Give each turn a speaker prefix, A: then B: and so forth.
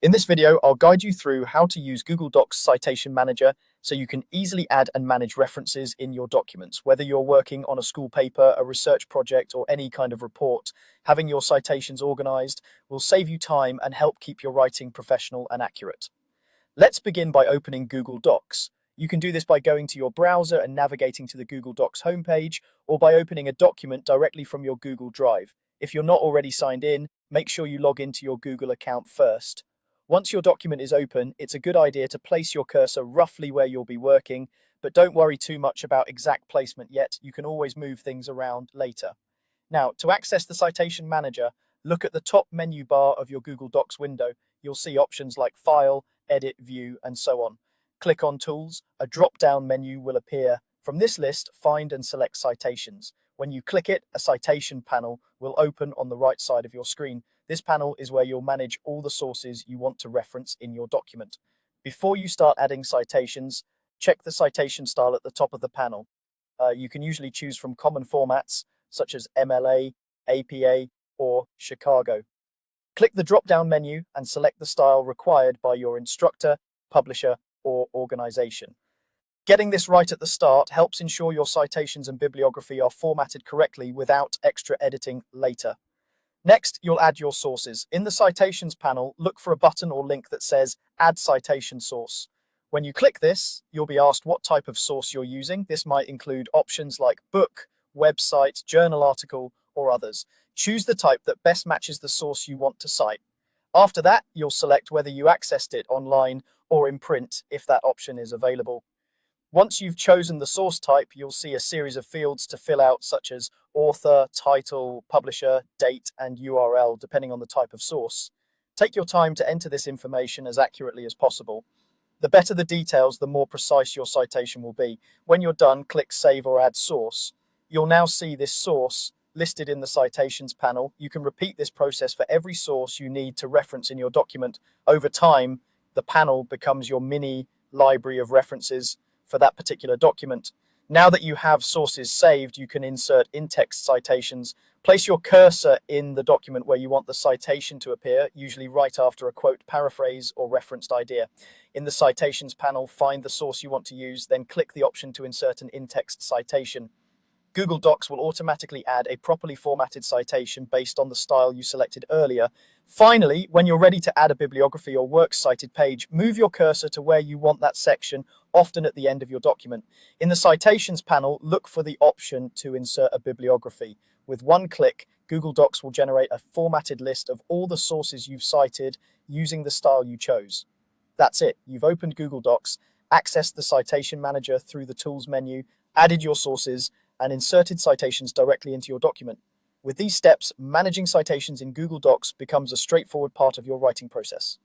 A: In this video, I'll guide you through how to use Google Docs Citation Manager so you can easily add and manage references in your documents. Whether you're working on a school paper, a research project, or any kind of report, having your citations organized will save you time and help keep your writing professional and accurate. Let's begin by opening Google Docs. You can do this by going to your browser and navigating to the Google Docs homepage, or by opening a document directly from your Google Drive. If you're not already signed in, make sure you log into your Google account first. Once your document is open, it's a good idea to place your cursor roughly where you'll be working, but don't worry too much about exact placement yet. You can always move things around later. Now, to access the Citation Manager, look at the top menu bar of your Google Docs window. You'll see options like File, Edit, View, and so on. Click on Tools. A drop-down menu will appear. From this list, find and select Citations. When you click it, a citation panel will open on the right side of your screen. This panel is where you'll manage all the sources you want to reference in your document. Before you start adding citations, check the citation style at the top of the panel. You can usually choose from common formats such as MLA, APA, or Chicago. Click the drop-down menu and select the style required by your instructor, publisher, or organization. Getting this right at the start helps ensure your citations and bibliography are formatted correctly without extra editing later. Next, you'll add your sources. In the Citations panel, look for a button or link that says Add Citation Source. When you click this, you'll be asked what type of source you're using. This might include options like book, website, journal article, or others. Choose the type that best matches the source you want to cite. After that, you'll select whether you accessed it online or in print if that option is available. Once you've chosen the source type, you'll see a series of fields to fill out, such as author, title, publisher, date, and URL, depending on the type of source. Take your time to enter this information as accurately as possible. The better the details, the more precise your citation will be. When you're done, click Save or Add Source. You'll now see this source listed in the Citations panel. You can repeat this process for every source you need to reference in your document. Over time, the panel becomes your mini library of references for that particular document. Now that you have sources saved, you can insert in-text citations. Place your cursor in the document where you want the citation to appear, usually right after a quote, paraphrase, or referenced idea. In the Citations panel, find the source you want to use, then click the option to insert an in-text citation. Google Docs will automatically add a properly formatted citation based on the style you selected earlier. Finally, when you're ready to add a bibliography or works cited page, move your cursor to where you want that section, often at the end of your document. In the Citations panel, look for the option to insert a bibliography. With one click, Google Docs will generate a formatted list of all the sources you've cited using the style you chose. That's it. You've opened Google Docs, accessed the Citation Manager through the Tools menu, added your sources, and inserted citations directly into your document. With these steps, managing citations in Google Docs becomes a straightforward part of your writing process.